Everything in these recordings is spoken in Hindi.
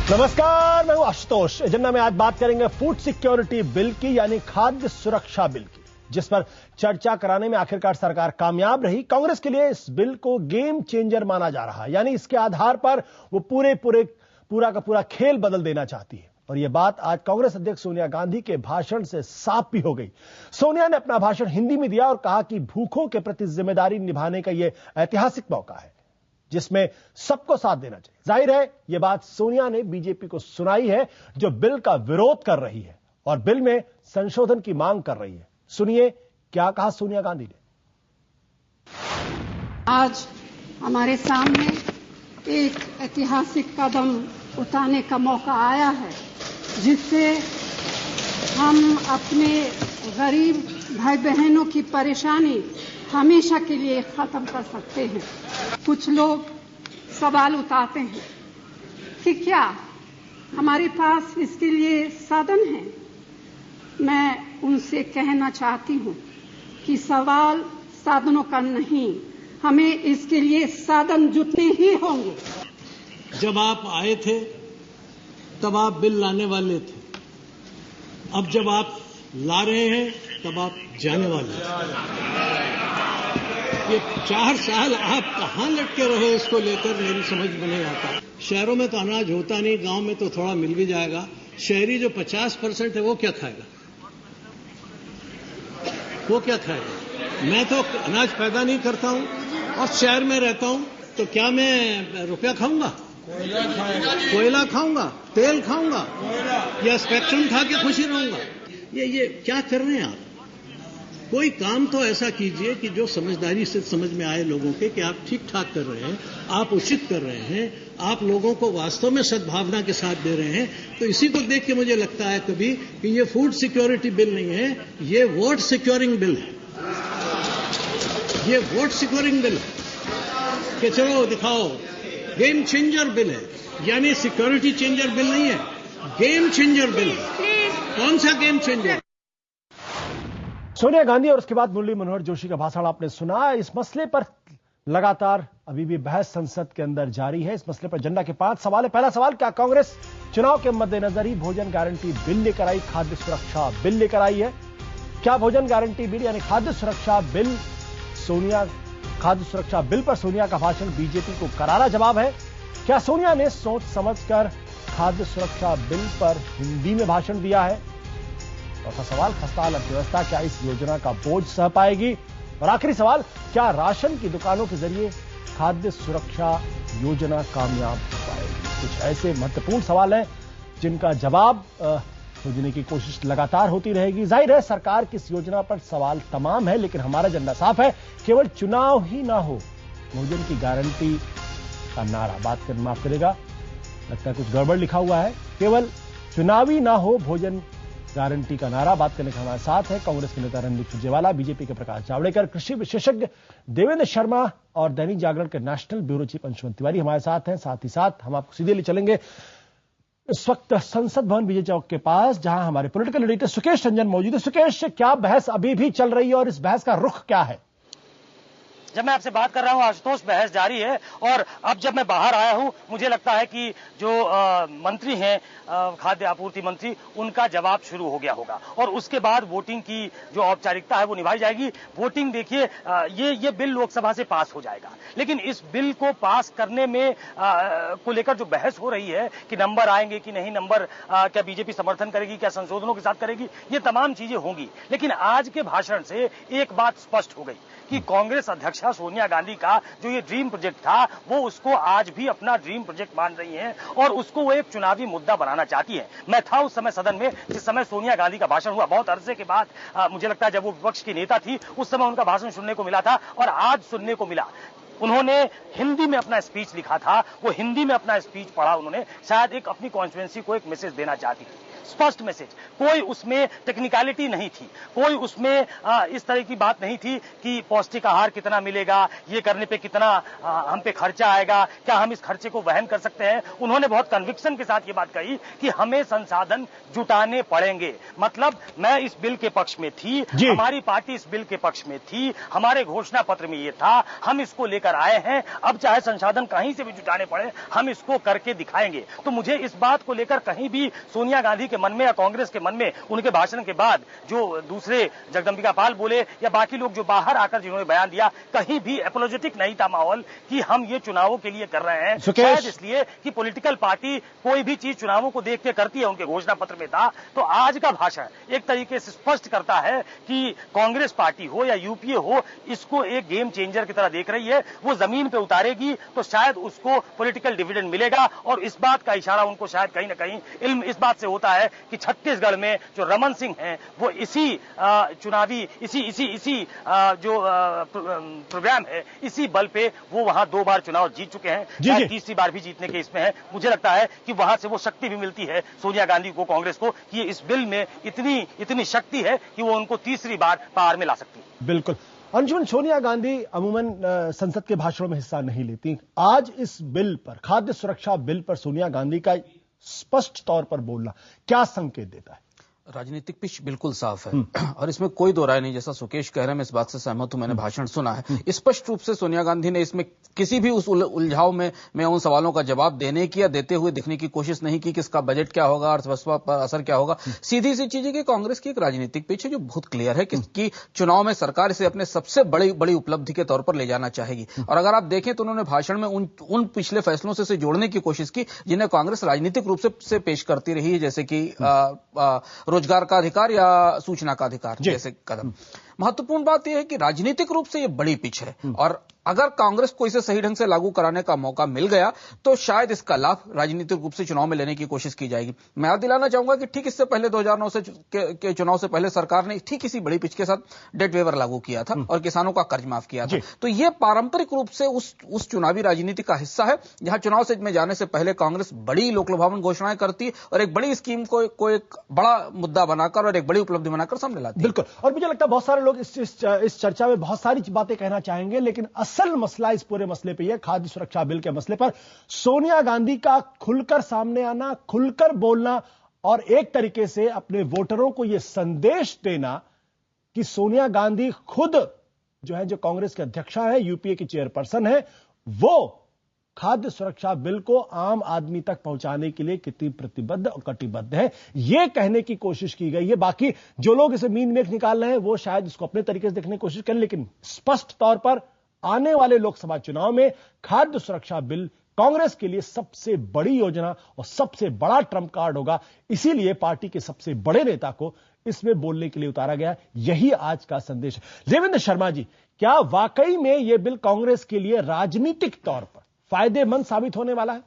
नमस्कार, मैं हूं आशुतोष। एजेंडा में आज बात करेंगे फूड सिक्योरिटी बिल की, यानी खाद्य सुरक्षा बिल की, जिस पर चर्चा कराने में आखिरकार सरकार कामयाब रही। कांग्रेस के लिए इस बिल को गेम चेंजर माना जा रहा है, यानी इसके आधार पर वो पूरा का पूरा खेल बदल देना चाहती है। और यह बात आज कांग्रेस अध्यक्ष सोनिया गांधी के भाषण से साफ भी हो गई। सोनिया ने अपना भाषण हिंदी में दिया और कहा कि भूखों के प्रति जिम्मेदारी निभाने का यह ऐतिहासिक मौका है जिसमें सबको साथ देना चाहिए। जाहिर है यह बात सोनिया ने बीजेपी को सुनाई है, जो बिल का विरोध कर रही है और बिल में संशोधन की मांग कर रही है। सुनिए क्या कहा सोनिया गांधी ने। आज हमारे सामने एक ऐतिहासिक कदम उठाने का मौका आया है, जिससे हम अपने गरीब भाई बहनों की परेशानी हमेशा के लिए खत्म कर सकते हैं। कुछ लोग सवाल उठाते हैं कि क्या हमारे पास इसके लिए साधन है। मैं उनसे कहना चाहती हूं कि सवाल साधनों का नहीं, हमें इसके लिए साधन जुटने ही होंगे। जब आप आए थे तब आप बिल लाने वाले थे, अब जब आप ला रहे हैं तब आप जाने वाले हैं। ये 4 साल आप कहां लटके रहे इसको लेकर मेरी समझ में नहीं आता। शहरों में तो अनाज होता नहीं, गांव में तो थोड़ा मिल भी जाएगा। शहरी जो 50% है वो क्या खाएगा? वो क्या खाएगा? मैं तो अनाज पैदा नहीं करता हूं और शहर में रहता हूं, तो क्या मैं रुपया खाऊंगा? कोयला खाऊंगा, तेल खाऊंगा, या स्पेक्ट्रम खा के खुशी रहूंगा? ये क्या कर रहे हैं आप? कोई काम तो ऐसा कीजिए कि जो समझदारी से समझ में आए लोगों के कि आप ठीक ठाक कर रहे हैं, आप उचित कर रहे हैं, आप लोगों को वास्तव में सद्भावना के साथ दे रहे हैं। तो इसी को देख के मुझे लगता है कभी कि ये फूड सिक्योरिटी बिल नहीं है, ये वोट सिक्योरिंग बिल है। ये वोट सिक्योरिंग बिल है कि चलो दिखाओ, गेम चेंजर बिल है, यानी सिक्योरिटी चेंजर बिल नहीं है, गेम चेंजर बिल है। कौन सा गेम चेंजर? सोनिया गांधी और उसके बाद मुरली मनोहर जोशी का भाषण आपने सुना। इस मसले पर लगातार अभी भी बहस संसद के अंदर जारी है। इस मसले पर एजेंडा के 5 सवाल है। पहला सवाल, क्या कांग्रेस चुनाव के मद्देनजर ही भोजन गारंटी बिल लेकर आई, खाद्य सुरक्षा बिल लेकर आई है? क्या भोजन गारंटी बिल यानी खाद्य सुरक्षा बिल खाद्य सुरक्षा बिल पर सोनिया का भाषण बीजेपी को करारा जवाब है? क्या सोनिया ने सोच समझकर खाद्य सुरक्षा बिल पर हिंदी में भाषण दिया है? चौथा सवाल, खस्ताहाल अर्थव्यवस्था क्या इस योजना का बोझ सह पाएगी? और आखिरी सवाल, क्या राशन की दुकानों के जरिए खाद्य सुरक्षा योजना कामयाब हो पाएगी? कुछ ऐसे महत्वपूर्ण सवाल हैं जिनका जवाब खोजने की कोशिश लगातार होती रहेगी। जाहिर है सरकार की इस योजना पर सवाल तमाम है, लेकिन हमारा एजेंडा साफ है, केवल चुनाव ही ना हो, भोजन की गारंटी का नारा माफ करेगा, लगता है कुछ गड़बड़ लिखा हुआ है। केवल चुनावी ना हो, भोजन गारंटी का नारा बात करने के हमारे साथ है कांग्रेस के नेता रणदीप सुरजेवाला, बीजेपी के प्रकाश जावड़ेकर, कृषि विशेषज्ञ देवेंद्र शर्मा और दैनिक जागरण के national bureau chief Anshuman Tiwari हमारे साथ हैं। साथ ही साथ हम आपको सीधे ले चलेंगे इस वक्त संसद भवन विजय चौक के पास, जहां हमारे पॉलिटिकल एडिटर सुकेश रंजन मौजूद है। सुकेश, क्या बहस अभी भी चल रही है और इस बहस का रुख क्या है? जब मैं आपसे बात कर रहा हूं आशुतोष, बहस जारी है। और अब जब मैं बाहर आया हूं, मुझे लगता है कि जो मंत्री हैं, खाद्य आपूर्ति मंत्री, उनका जवाब शुरू हो गया होगा और उसके बाद वोटिंग की जो औपचारिकता है वो निभाई जाएगी। वोटिंग देखिए, ये बिल लोकसभा से पास हो जाएगा, लेकिन इस बिल को पास करने में को लेकर जो बहस हो रही है कि नंबर आएंगे कि नहीं, नंबर क्या बीजेपी समर्थन करेगी, क्या संशोधनों के साथ करेगी, ये तमाम चीजें होंगी। लेकिन आज के भाषण से एक बात स्पष्ट हो गई कि कांग्रेस अध्यक्षा सोनिया गांधी का जो ये ड्रीम प्रोजेक्ट था, वो उसको आज भी अपना ड्रीम प्रोजेक्ट मान रही हैं और उसको वो एक चुनावी मुद्दा बनाना चाहती है। मैं था उस समय सदन में जिस समय सोनिया गांधी का भाषण हुआ, बहुत अरसे के बाद, मुझे लगता है जब वो विपक्ष की नेता थी उस समय उनका भाषण सुनने को मिला था और आज सुनने को मिला। उन्होंने हिंदी में अपना स्पीच लिखा था, वो हिंदी में अपना स्पीच पढ़ा उन्होंने, शायद एक अपनी कॉन्स्टिट्यूएंसी को एक मैसेज देना चाहती थी। स्पष्ट मैसेज, कोई उसमें टेक्निकलिटी नहीं थी, कोई उसमें इस तरह की बात नहीं थी कि पौष्टिक आहार कितना मिलेगा, ये करने पे कितना हम पे खर्चा आएगा, क्या हम इस खर्चे को वहन कर सकते हैं। उन्होंने बहुत कन्विक्शन के साथ ये बात कही कि हमें संसाधन जुटाने पड़ेंगे। मतलब मैं इस बिल के पक्ष में थी, हमारी पार्टी इस बिल के पक्ष में थी, हमारे घोषणा पत्र में ये था, हम इसको लेकर आए हैं, अब चाहे संसाधन कहीं से भी जुटाने पड़े हम इसको करके दिखाएंगे। तो मुझे इस बात को लेकर कहीं भी सोनिया गांधी के मन में या कांग्रेस के मन में उनके भाषण के बाद जो दूसरे जगदंबिका पाल बोले या बाकी लोग जो बाहर आकर जिन्होंने बयान दिया, कहीं भी एपोलॉजेटिक नहीं था माहौल कि हम ये चुनावों के लिए कर रहे हैं। शायद इसलिए कि पॉलिटिकल पार्टी कोई भी चीज चुनावों को देख के करती है, उनके घोषणा पत्र में था। तो आज का भाषण एक तरीके से स्पष्ट करता है कि कांग्रेस पार्टी हो या यूपीए हो, इसको एक गेम चेंजर की तरह देख रही है। वो जमीन पे उतारेगी तो शायद उसको पॉलिटिकल डिविडेंड मिलेगा। और इस बात का इशारा उनको शायद कहीं ना कहीं इल्म इस बात से होता है कि छत्तीसगढ़ में जो रमन सिंह हैं वो इसी चुनावी इसी जो प्रोग्राम है, इसी बल पे वो वहां 2 बार चुनाव जीत चुके हैं, शायद तीसरी बार भी जीतने के इसमें है। मुझे लगता है कि वहां से वो शक्ति भी मिलती है सोनिया गांधी को, कांग्रेस को, कि इस बिल में इतनी शक्ति है कि वो उनको तीसरी बार पार में ला सकती है। बिल्कुल। अंशुमन, सोनिया गांधी अमूमन संसद के भाषणों में हिस्सा नहीं लेती। आज इस बिल पर, खाद्य सुरक्षा बिल पर सोनिया गांधी का स्पष्ट तौर पर बोलना क्या संकेत देता है? राजनीतिक पिच बिल्कुल साफ है और इसमें कोई दो राय नहीं। जैसा सुकेश कह रहे हैं, मैं इस बात से सहमत हूं, मैंने भाषण सुना है। स्पष्ट रूप से सोनिया गांधी ने इसमें किसी भी उस उलझाव में उन सवालों का जवाब देने की या देते हुए दिखने की कोशिश नहीं की कि इसका बजट क्या होगा, अर्थव्यवस्था पर असर क्या होगा। सीधी सी चीज है कि कांग्रेस की एक राजनीतिक पिच है जो बहुत क्लियर है कि चुनाव में सरकार इसे अपने सबसे बड़ी उपलब्धि के तौर पर ले जाना चाहेगी। और अगर आप देखें तो उन्होंने भाषण में उन पिछले फैसलों से जोड़ने की कोशिश की जिन्हें कांग्रेस राजनीतिक रूप से पेश करती रही है, जैसे कि रोजगार का अधिकार या सूचना का अधिकार जैसे कदम। महत्वपूर्ण बात यह है कि राजनीतिक रूप से यह बड़ी पिच है और अगर कांग्रेस को इसे सही ढंग से लागू कराने का मौका मिल गया तो शायद इसका लाभ राजनीतिक रूप से चुनाव में लेने की कोशिश की जाएगी। मैं याद दिलाना चाहूंगा कि ठीक इससे पहले 2009 के चुनाव से पहले सरकार ने ठीक इसी बड़ी पिच के साथ डेट वेवर लागू किया था और किसानों का कर्ज माफ किया था। तो यह पारंपरिक रूप से उस चुनावी राजनीति का हिस्सा है जहां चुनाव से में जाने से पहले कांग्रेस बड़ी लोकलुभावन घोषणाएं करती और एक बड़ी स्कीम को एक बड़ा मुद्दा बनाकर और एक बड़ी उपलब्धि बनाकर सामने लाती है। बिल्कुल। और मुझे लगता है बहुत सारे लोग इस चर्चा में बहुत सारी बातें कहना चाहेंगे, लेकिन असल मसला इस पूरे मसले पे यह खाद्य सुरक्षा बिल के मसले पर सोनिया गांधी का खुलकर सामने आना, खुलकर बोलना और एक तरीके से अपने वोटरों को यह संदेश देना कि सोनिया गांधी खुद जो कांग्रेस के अध्यक्षा है, यूपीए की चेयरपर्सन है, वो खाद्य सुरक्षा बिल को आम आदमी तक पहुंचाने के लिए कितनी प्रतिबद्ध और कटिबद्ध है, यह कहने की कोशिश की गई है। बाकी जो लोग इसे मीन मेख निकाल रहे हैं वो शायद इसको अपने तरीके से देखने की कोशिश करें, लेकिन स्पष्ट तौर पर आने वाले लोकसभा चुनाव में खाद्य सुरक्षा बिल कांग्रेस के लिए सबसे बड़ी योजना और सबसे बड़ा ट्रम्प कार्ड होगा। इसीलिए पार्टी के सबसे बड़े नेता को इसमें बोलने के लिए उतारा गया। यही आज का संदेश है। देवेंद्र शर्मा जी, क्या वाकई में यह बिल कांग्रेस के लिए राजनीतिक तौर पर फायदेमंद साबित होने वाला है?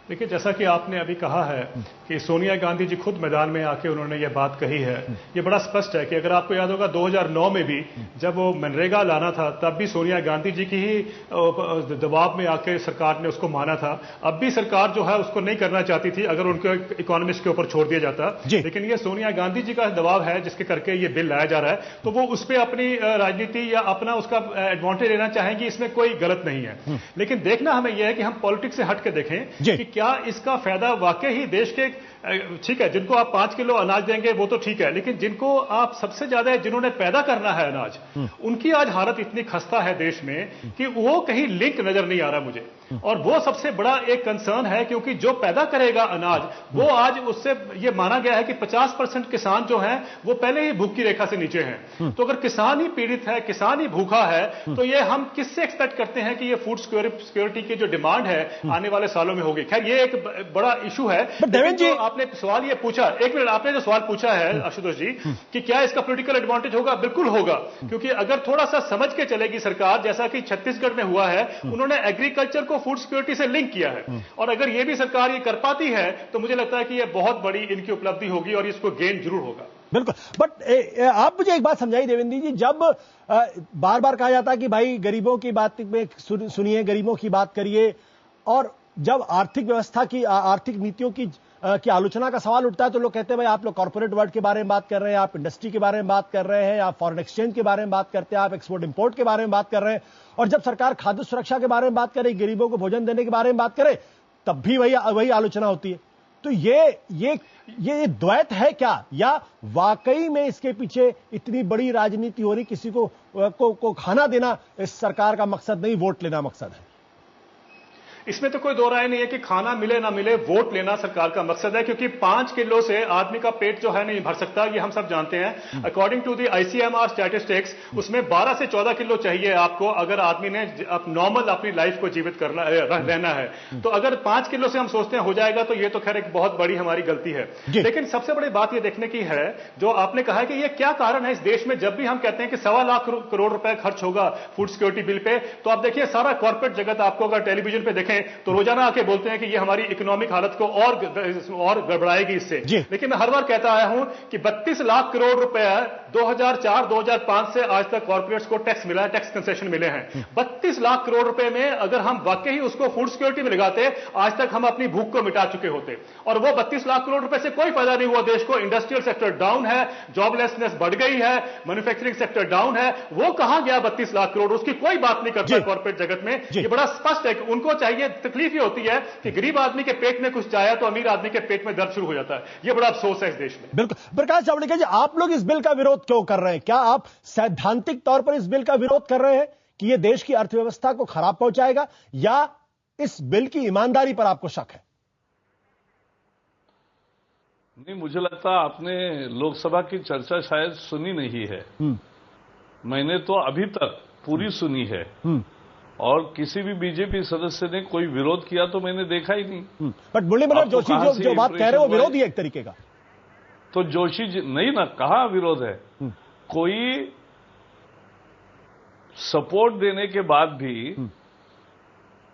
देखिए, जैसा कि आपने अभी कहा है कि सोनिया गांधी जी खुद मैदान में आके उन्होंने ये बात कही है, ये बड़ा स्पष्ट है कि अगर आपको याद होगा 2009 में भी जब वो मनरेगा लाना था तब भी सोनिया गांधी जी की ही दबाव में आके सरकार ने उसको माना था। अब भी सरकार जो है उसको नहीं करना चाहती थी अगर उनको इकोनॉमिस्ट के ऊपर छोड़ दिया जाता, लेकिन ये सोनिया गांधी जी का दबाव है जिसके करके ये बिल लाया जा रहा है। तो वो उस पर अपनी राजनीति या अपना उसका एडवांटेज लेना चाहेंगी, इसमें कोई गलत नहीं है। लेकिन देखना हमें यह है कि हम पॉलिटिक्स से हट के देखें कि क्या इसका फायदा वाकई ही देश के, ठीक है जिनको आप 5 किलो अनाज देंगे वो तो ठीक है, लेकिन जिनको आप सबसे ज्यादा जिन्होंने पैदा करना है अनाज, उनकी आज हालत इतनी खस्ता है देश में कि वो कहीं लिंक नजर नहीं आ रहा मुझे। और वो सबसे बड़ा एक कंसर्न है क्योंकि जो पैदा करेगा अनाज वो आज उससे ये माना गया है कि 50% किसान जो हैं वो पहले ही भूख की रेखा से नीचे हैं। तो अगर किसान ही पीड़ित है, किसान ही भूखा है, तो ये हम किससे एक्सपेक्ट करते हैं कि ये फूड सिक्योरिटी की जो डिमांड है आने वाले सालों में होगी। खैर ये एक बड़ा इशू है। देवेंद्र जी, आपने सवाल ये पूछा, एक मिनट, आपने जो सवाल पूछा है आशुतोष जी कि क्या इसका पॉलिटिकल एडवांटेज होगा, बिल्कुल होगा। क्योंकि अगर थोड़ा सा समझ के चलेगी सरकार, जैसा कि छत्तीसगढ़ में हुआ है, उन्होंने एग्रीकल्चर को फूड सिक्योरिटी से लिंक किया है, और अगर ये भी सरकार ये कर पाती है तो मुझे लगता है कि ये बहुत बड़ी इनकी उपलब्धि होगी और इसको गेन जरूर होगा। बिल्कुल। बट आप मुझे एक बात समझाइए देवेंद्र जी, जब बार बार कहा जाता है कि भाई गरीबों की बात में सुनिए, गरीबों की बात करिए, और जब आर्थिक व्यवस्था की, आर्थिक नीतियों की की आलोचना का सवाल उठता है तो लोग कहते हैं भाई आप लोग कॉर्पोरेट वर्ल्ड के बारे में बात कर रहे हैं, आप इंडस्ट्री के बारे में बात कर रहे हैं, आप फॉरेन एक्सचेंज के बारे में बात करते हैं, आप एक्सपोर्ट इंपोर्ट के बारे में बात कर रहे हैं, और जब सरकार खाद्य सुरक्षा के बारे में बात करे, गरीबों को भोजन देने के बारे में बात करे, तब भी वही आलोचना होती है। तो ये द्वैत है क्या, या वाकई में इसके पीछे इतनी बड़ी राजनीति हो रही, किसी को खाना देना इस सरकार का मकसद नहीं, वोट लेना मकसद है? इसमें तो कोई दो राय नहीं है कि खाना मिले ना मिले, वोट लेना सरकार का मकसद है, क्योंकि 5 किलो से आदमी का पेट जो है नहीं भर सकता, ये हम सब जानते हैं। According to the ICMR statistics, उसमें 12 से 14 किलो चाहिए आपको अगर आदमी ने नॉर्मल अपनी लाइफ को जीवित करना रहना है। तो अगर 5 किलो से हम सोचते हैं हो जाएगा, तो ये तो खैर एक बहुत बड़ी हमारी गलती है। लेकिन सबसे बड़ी बात ये देखने की है, जो आपने कहा है कि ये क्या कारण है इस देश में, जब भी हम कहते हैं कि 1.25 लाख करोड़ रुपए खर्च होगा फूड सिक्योरिटी बिल पे, तो आप देखिए सारा कॉर्पोरेट जगत आपको अगर टेलीविजन पे देखें तो रोजाना आके बोलते हैं कि ये हमारी इकोनॉमिक हालत को और गड़बड़ाएगी इससे। लेकिन मैं हर बार कहता आया हूं कि 32 लाख करोड़ रुपए 2004-2005 से आज तक कॉर्पोरेट्स को टैक्स मिला है, टैक्स कंसेशन मिले हैं। 32 लाख करोड़ रुपए में अगर हम वाकई ही उसको फूड सिक्योरिटी में लगाते, आज तक हम अपनी भूख को मिटा चुके होते। और वो 32 लाख करोड़ रुपए से कोई फायदा नहीं हुआ देश को। इंडस्ट्रियल सेक्टर डाउन है, जॉबलेसनेस बढ़ गई है, मैन्युफैक्चरिंग सेक्टर डाउन है। वो कहां गया 32 लाख करोड़? उसकी कोई बात नहीं करता कॉर्पोरेट जगत में। ये बड़ा स्पष्ट है कि उनको चाहिए, तकलीफ ये होती है कि गरीब आदमी के पेट में कुछ जाया तो अमीर आदमी के पेट में दर्द शुरू हो जाता है। ये बड़ा अफसोस है इस देश में। बिल्कुल। प्रकाश जावड़ेकर जी, आप लोग इस बिल का विरोध क्यों कर रहे हैं? क्या आप सैद्धांतिक तौर पर इस बिल का विरोध कर रहे हैं कि यह देश की अर्थव्यवस्था को खराब पहुंचाएगा, या इस बिल की ईमानदारी पर आपको शक है? नहीं, मुझे लगता है आपने लोकसभा की चर्चा शायद सुनी नहीं है। मैंने तो अभी तक पूरी सुनी है, और किसी भी बीजेपी सदस्य ने कोई विरोध किया तो मैंने देखा ही नहीं। बट मुरली मनोहर जोशी जो बात कह रहे हो, विरोध ही एक तरीके का। तो जोशी जी नहीं ना, कहां विरोध है? कोई सपोर्ट देने के बाद भी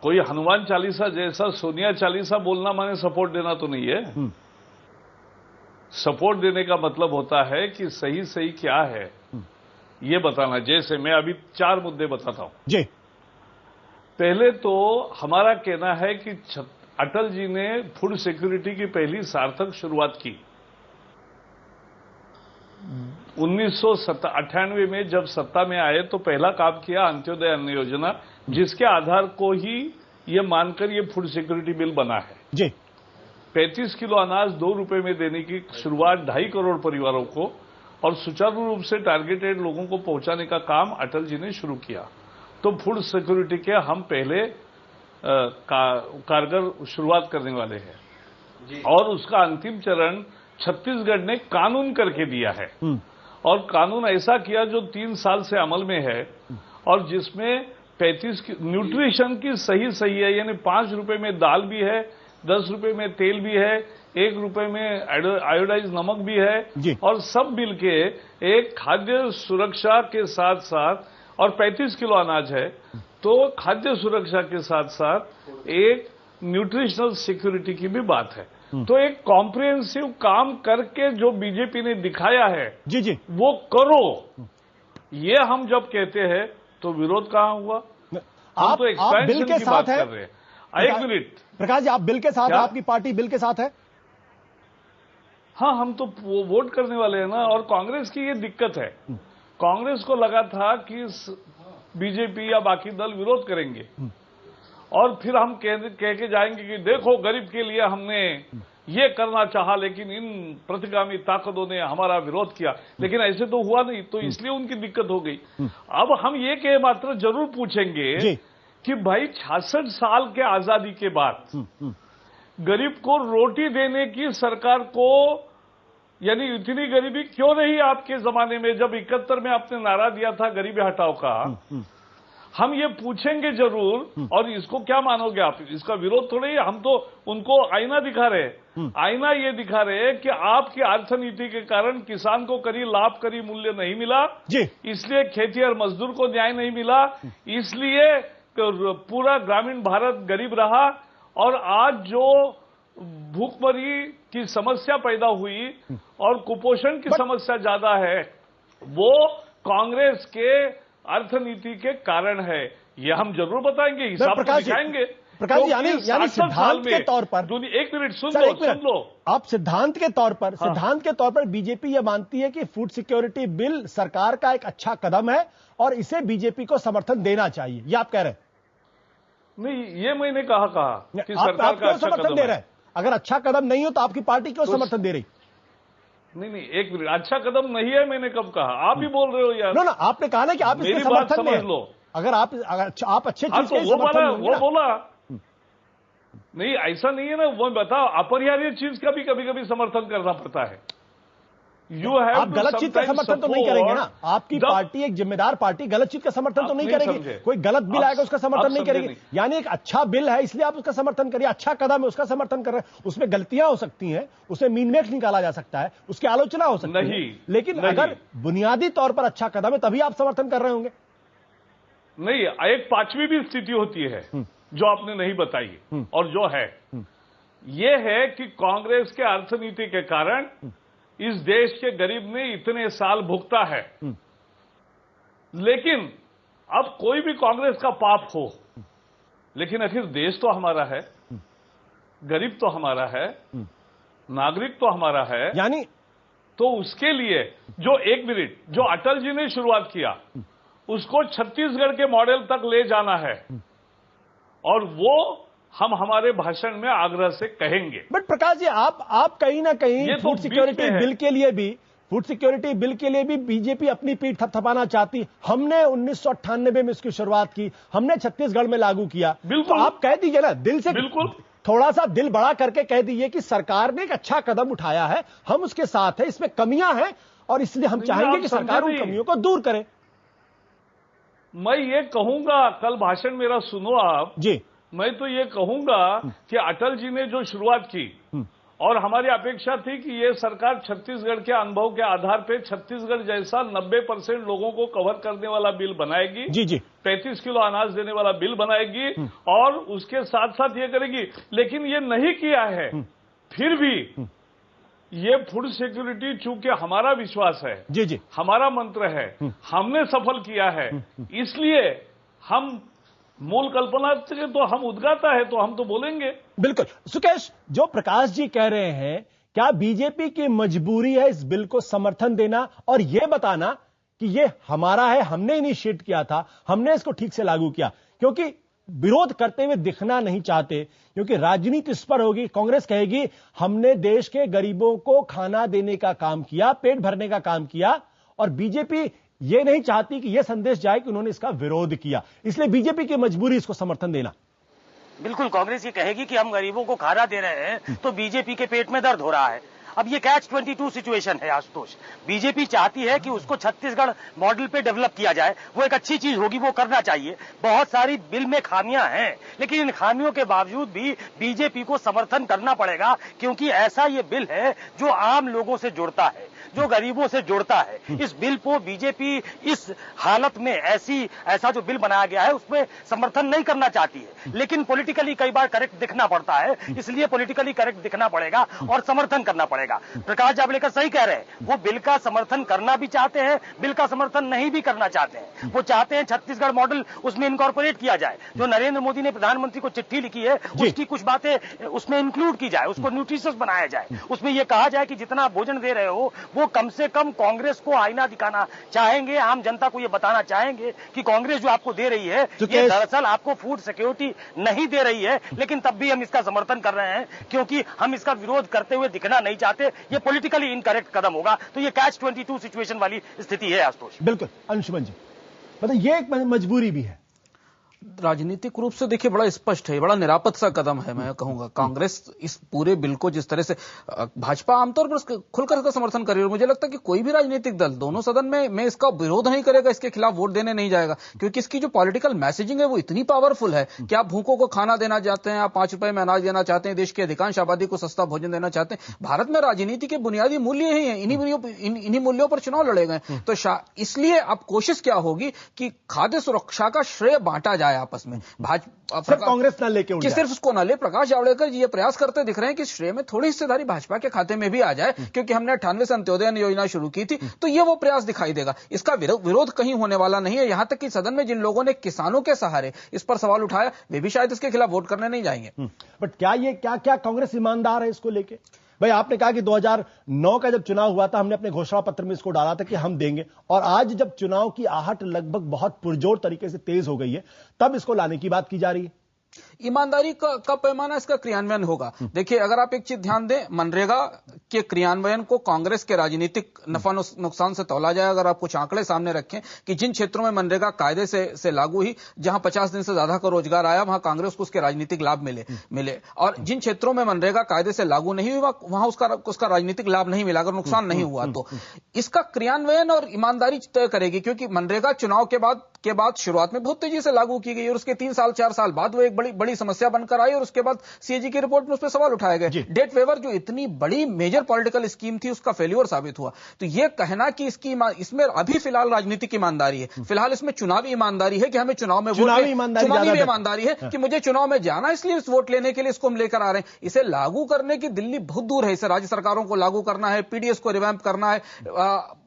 कोई हनुमान चालीसा जैसा सोनिया चालीसा बोलना माने सपोर्ट देना तो नहीं है। सपोर्ट देने का मतलब होता है कि सही सही क्या है ये बताना। जैसे मैं अभी 4 मुद्दे बताता हूं जी। पहले तो हमारा कहना है कि अटल जी ने फूड सिक्योरिटी की पहली सार्थक शुरुआत की 1998 में। जब सत्ता में आए तो पहला काम किया अंत्योदय अन्न योजना, जिसके आधार को ही ये मानकर ये फूड सिक्योरिटी बिल बना है जी। 35 किलो अनाज 2 रुपए में देने की शुरुआत 2.5 करोड़ परिवारों को और सुचारू रूप से टारगेटेड लोगों को पहुंचाने का काम अटल जी ने शुरू किया। तो फूड सिक्योरिटी के हम पहले कारगर शुरुआत करने वाले हैं। और उसका अंतिम चरण छत्तीसगढ़ ने कानून करके दिया है, और कानून ऐसा किया जो 3 साल से अमल में है, और जिसमें 35 न्यूट्रिशन की सही है, यानी 5 रुपए में दाल भी है, 10 रुपए में तेल भी है, 1 रुपए में आयोडाइज नमक भी है, और सब मिल के एक खाद्य सुरक्षा के साथ साथ, और 35 किलो अनाज है, तो खाद्य सुरक्षा के साथ साथ एक न्यूट्रिशनल सिक्योरिटी की भी बात है। तो एक कॉम्प्रिहेंसिव काम करके जो बीजेपी ने दिखाया है जी वो करो, ये हम जब कहते हैं तो विरोध कहां हुआ? आप तो एक्सपेंशन की बात कर रहे हैं। 1 मिनट प्रकाश जी, आप बिल के साथ हैं? आपकी पार्टी बिल के साथ है? हाँ, हम तो वोट करने वाले हैं ना। और कांग्रेस की ये दिक्कत है, कांग्रेस को लगा था कि बीजेपी या बाकी दल विरोध करेंगे और फिर हम कह के जाएंगे कि देखो गरीब के लिए हमने ये करना चाहा, लेकिन इन प्रतिगामी ताकतों ने हमारा विरोध किया। लेकिन ऐसे तो हुआ नहीं, तो इसलिए उनकी दिक्कत हो गई। अब हम ये कह मात्र जरूर पूछेंगे कि भाई 66 साल के आजादी के बाद गरीब को रोटी देने की सरकार को, यानी इतनी गरीबी क्यों रही आपके जमाने में, जब 71 में आपने नारा दिया था गरीबी हटाओ का? हम ये पूछेंगे जरूर। और इसको क्या मानोगे आप? इसका विरोध थोड़ा ही, हम तो उनको आईना दिखा रहे। आईना ये दिखा रहे कि आपकी अर्थनीति के कारण किसान को करीब लाभकारी मूल्य नहीं मिला, इसलिए खेती और मजदूर को न्याय नहीं मिला, इसलिए पूरा ग्रामीण भारत गरीब रहा। और आज जो भूखमरी की समस्या पैदा हुई और कुपोषण की समस्या ज्यादा है, वो कांग्रेस के अर्थनीति के कारण है। ये हम जरूर बताएंगे, हिसाब दिखाएंगे। प्रकाश जी, यानी सिद्धांत के तौर पर, एक मिनट सुन लो, आप सिद्धांत के तौर पर बीजेपी यह मानती है कि फूड सिक्योरिटी बिल सरकार का एक अच्छा कदम है और इसे बीजेपी को समर्थन देना चाहिए, ये आप कह रहे हैं? नहीं, ये मैंने कहा कि सरकार का अच्छा समर्थन दे रहे हैं। अगर अच्छा कदम नहीं हो तो आपकी पार्टी क्यों समर्थन दे रही? नहीं, एक मिनट, अच्छा कदम नहीं है मैंने कब कहा? आप भी बोल रहे हो यार। ना, आपने कहा ना कि आप इसके समर्थन में लो। अगर आप अच्छे चीज के वो बोला नहीं, ऐसा नहीं है ना, वो बताओ, अपरिहार्य चीज का भी कभी कभी समर्थन करना पड़ता है। आप गलत चीज का समर्थन तो नहीं करेंगे ना? आपकी पार्टी एक जिम्मेदार पार्टी गलत चीज का समर्थन तो नहीं करेगी। कोई गलत बिल आएगा उसका समर्थन नहीं करेगी। यानी एक अच्छा बिल है इसलिए आप उसका समर्थन करिए, अच्छा कदम है उसका समर्थन कर रहे हैं। उसमें गलतियां हो सकती हैं, उसमें मीनमेट निकाला जा सकता है, उसकी आलोचना हो सकती है, लेकिन अगर बुनियादी तौर पर अच्छा कदम है तभी आप समर्थन कर रहे होंगे। नहीं, एक पांचवी भी स्थिति होती है जो आपने नहीं बताई, और जो है ये है कि कांग्रेस के अर्थनीति के कारण इस देश के गरीब ने इतने साल भुगता है। लेकिन अब कोई भी कांग्रेस का पाप हो, लेकिन आखिर देश तो हमारा है, गरीब तो हमारा है, नागरिक तो हमारा है, यानी तो उसके लिए जो एक मिनट जो अटल जी ने शुरुआत किया उसको छत्तीसगढ़ के मॉडल तक ले जाना है, और वो हम हमारे भाषण में आग्रह से कहेंगे। बट प्रकाश जी, आप कहीं ना कहीं फूड सिक्योरिटी बिल के लिए भी बीजेपी अपनी पीठ थपथपाना चाहती। हमने 1998 में इसकी शुरुआत की, हमने छत्तीसगढ़ में लागू किया। बिल्कुल, तो आप कह दीजिए ना, दिल से, बिल्कुल थोड़ा सा दिल बड़ा करके कह दीजिए कि सरकार ने एक अच्छा कदम उठाया है, हम उसके साथ हैं, इसमें कमियां हैं और इसलिए हम चाहेंगे कि सरकार उन कमियों को दूर करे। मैं ये कहूंगा, कल भाषण मेरा सुनो आप जी, मैं तो ये कहूंगा कि अटल जी ने जो शुरुआत की, और हमारी अपेक्षा थी कि ये सरकार छत्तीसगढ़ के अनुभव के आधार पे छत्तीसगढ़ जैसा 90% लोगों को कवर करने वाला बिल बनाएगी। जी जी, 35 किलो अनाज देने वाला बिल बनाएगी, और उसके साथ साथ ये करेगी। लेकिन ये नहीं किया है। फिर भी ये फूड सिक्योरिटी, चूंकि हमारा विश्वास है, जी जी, हमारा मंत्र है, हमने सफल किया है, इसलिए हम मूल कल्पना से तो हम उद्गाता है तो हम तो बोलेंगे। बिल्कुल। सुकेश, जो प्रकाश जी कह रहे हैं, क्या बीजेपी की मजबूरी है इस बिल को समर्थन देना और यह बताना कि यह हमारा है, हमने इनिशिएट किया था, हमने इसको ठीक से लागू किया? क्योंकि विरोध करते हुए दिखना नहीं चाहते, क्योंकि राजनीति इस पर होगी। कांग्रेस कहेगी हमने देश के गरीबों को खाना देने का काम किया, पेट भरने का काम किया, और बीजेपी ये नहीं चाहती कि यह संदेश जाए कि उन्होंने इसका विरोध किया, इसलिए बीजेपी की मजबूरी इसको समर्थन देना। बिल्कुल, कांग्रेस ये कहेगी कि हम गरीबों को खाना दे रहे हैं तो बीजेपी के पेट में दर्द हो रहा है। अब ये कैच 22 सिचुएशन है आशुतोष। बीजेपी चाहती है कि उसको छत्तीसगढ़ मॉडल पे डेवलप किया जाए, वो एक अच्छी चीज होगी, वो करना चाहिए। बहुत सारी बिल में खामियां हैं, लेकिन इन खामियों के बावजूद भी बीजेपी को समर्थन करना पड़ेगा, क्योंकि ऐसा ये बिल है जो आम लोगों से जुड़ता है, जो गरीबों से जुड़ता है। इस बिल को बीजेपी इस हालत में ऐसा जो बिल बनाया गया है उसमें समर्थन नहीं करना चाहती है, लेकिन पॉलिटिकली कई बार करेक्ट दिखना पड़ता है, इसलिए पॉलिटिकली करेक्ट दिखना पड़ेगा और समर्थन करना पड़ेगा। प्रकाश जावड़ेकर सही कह रहे हैं, वो बिल का समर्थन करना भी चाहते हैं, बिल का समर्थन नहीं भी करना चाहते हैं। वो चाहते हैं छत्तीसगढ़ मॉडल उसमें इनकॉर्पोरेट किया जाए, जो नरेंद्र मोदी ने प्रधानमंत्री को चिट्ठी लिखी है उसकी कुछ बातें उसमें इंक्लूड की जाए, उसको न्यूट्रिशियस बनाया जाए, उसमें यह कहा जाए कि जितना भोजन दे रहे हो वो कम से कम कांग्रेस को आईना दिखाना चाहेंगे, आम जनता को यह बताना चाहेंगे कि कांग्रेस जो आपको दे रही है ये दरअसल आपको फूड सिक्योरिटी नहीं दे रही है, लेकिन तब भी हम इसका समर्थन कर रहे हैं क्योंकि हम इसका विरोध करते हुए दिखना नहीं चाहते। ये पॉलिटिकली इनकरेक्ट कदम होगा। तो ये कैच 22 सिचुएशन वाली स्थिति है आशुतोष। बिल्कुल अंशुमन जी, मतलब ये एक मजबूरी भी है। राजनीतिक रूप से देखिए बड़ा स्पष्ट है, बड़ा निरापद सा कदम है। मैं कहूंगा कांग्रेस इस पूरे बिल को जिस तरह से, भाजपा आमतौर पर खुलकर इसका समर्थन कर रही है, और मुझे लगता है कि कोई भी राजनीतिक दल दोनों सदन में इसका विरोध नहीं करेगा, इसके खिलाफ वोट देने नहीं जाएगा, क्योंकि इसकी जो पॉलिटिकल मैसेजिंग है वो इतनी पावरफुल है कि आप भूखों को खाना देना चाहते हैं, आप 5 रुपए में अनाज देना चाहते हैं, देश की अधिकांश आबादी को सस्ता भोजन देना चाहते हैं। भारत में राजनीति के बुनियादी मूल्य ही हैं, इन्हीं मूल्यों पर चुनाव लड़े गए। तो इसलिए अब कोशिश क्या होगी कि खाद्य सुरक्षा का श्रेय बांटा जाए। जाए आपस में, भाजपा कांग्रेस ना लेके उठ कि सिर्फ उसको ना ले। प्रकाश जावड़ेकर जी ये प्रयास करते दिख रहे हैं कि श्रेय में थोड़ी हिस्सेदारी भाजपा के खाते में भी आ जाए, क्योंकि हमने 98 से अंत्योदय योजना शुरू की थी, तो ये वो प्रयास दिखाई देगा। इसका विरोध कहीं होने वाला नहीं है। यहां तक कि सदन में जिन लोगों ने किसानों के सहारे इस पर सवाल उठाया, वे भी शायद इसके खिलाफ वोट करने नहीं जाएंगे। बट क्या कांग्रेस ईमानदार है इसको लेके? भाई आपने कहा कि 2009 का जब चुनाव हुआ था हमने अपने घोषणा पत्र में इसको डाला था कि हम देंगे, और आज जब चुनाव की आहट लगभग बहुत पुरजोर तरीके से तेज हो गई है तब इसको लाने की बात की जा रही है। ईमानदारी का पैमाना इसका क्रियान्वयन होगा। देखिए, अगर आप एक चीज ध्यान दें, मनरेगा के क्रियान्वयन को कांग्रेस के राजनीतिक नफा नुकसान से तौला जाए। अगर आप कुछ आंकड़े सामने रखें कि जिन क्षेत्रों में मनरेगा कायदे से लागू हुई, जहां 50 दिन से ज्यादा का रोजगार आया, वहां कांग्रेस को उसके राजनीतिक लाभ मिले, और जिन क्षेत्रों में मनरेगा कायदे से लागू नहीं हुई वहां उसका राजनीतिक लाभ नहीं मिला, अगर नुकसान नहीं हुआ तो इसका क्रियान्वयन और ईमानदारी तय करेगी। क्योंकि मनरेगा चुनाव के बाद शुरुआत में बहुत तेजी से लागू की गई और उसके 3 साल 4 साल बाद वो एक बड़ी समस्या बनकर आई, और उसके बाद सीएजी की रिपोर्ट में उस पर सवाल उठाए गए। डेट वेवर जो इतनी बड़ी मेजर पॉलिटिकल स्कीम थी, उसका फेल्योर साबित हुआ। तो यह कहना कि इसमें अभी फिलहाल राजनीतिक ईमानदारी है, फिलहाल इसमें चुनावी ईमानदारी है कि हमें चुनाव में चुनावी ईमानदारी है कि मुझे चुनाव में जाना, इसलिए इस वोट लेने के लिए इसको हम लेकर आ रहे हैं। इसे लागू करने की दिल्ली बहुत दूर है। इसे राज्य सरकारों को लागू करना है, पीडीएस को रिवैम्प करना है,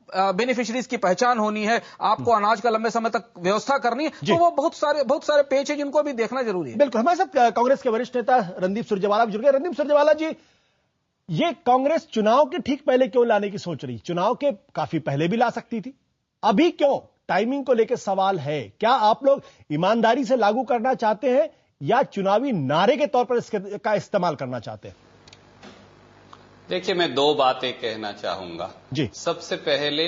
बेनिफिशरीज की पहचान होनी है, आपको अनाज का लंबे समय तक व्यवस्था करनी है, तो वो बहुत सारे पेच है जिनको अभी देखना जरूरी है। बिल्कुल। हमारे साथ कांग्रेस के वरिष्ठ नेता रणदीप सुरजेवाला जुड़ गए। रणदीप सुरजेवाला जी, ये कांग्रेस चुनाव के ठीक पहले क्यों लाने की सोच रही? चुनाव के काफी पहले भी ला सकती थी, अभी क्यों? टाइमिंग को लेकर सवाल है। क्या आप लोग ईमानदारी से लागू करना चाहते हैं या चुनावी नारे के तौर पर इसका इस्तेमाल करना चाहते हैं? देखिए, मैं 2 बातें कहना चाहूंगा जी। सबसे पहले,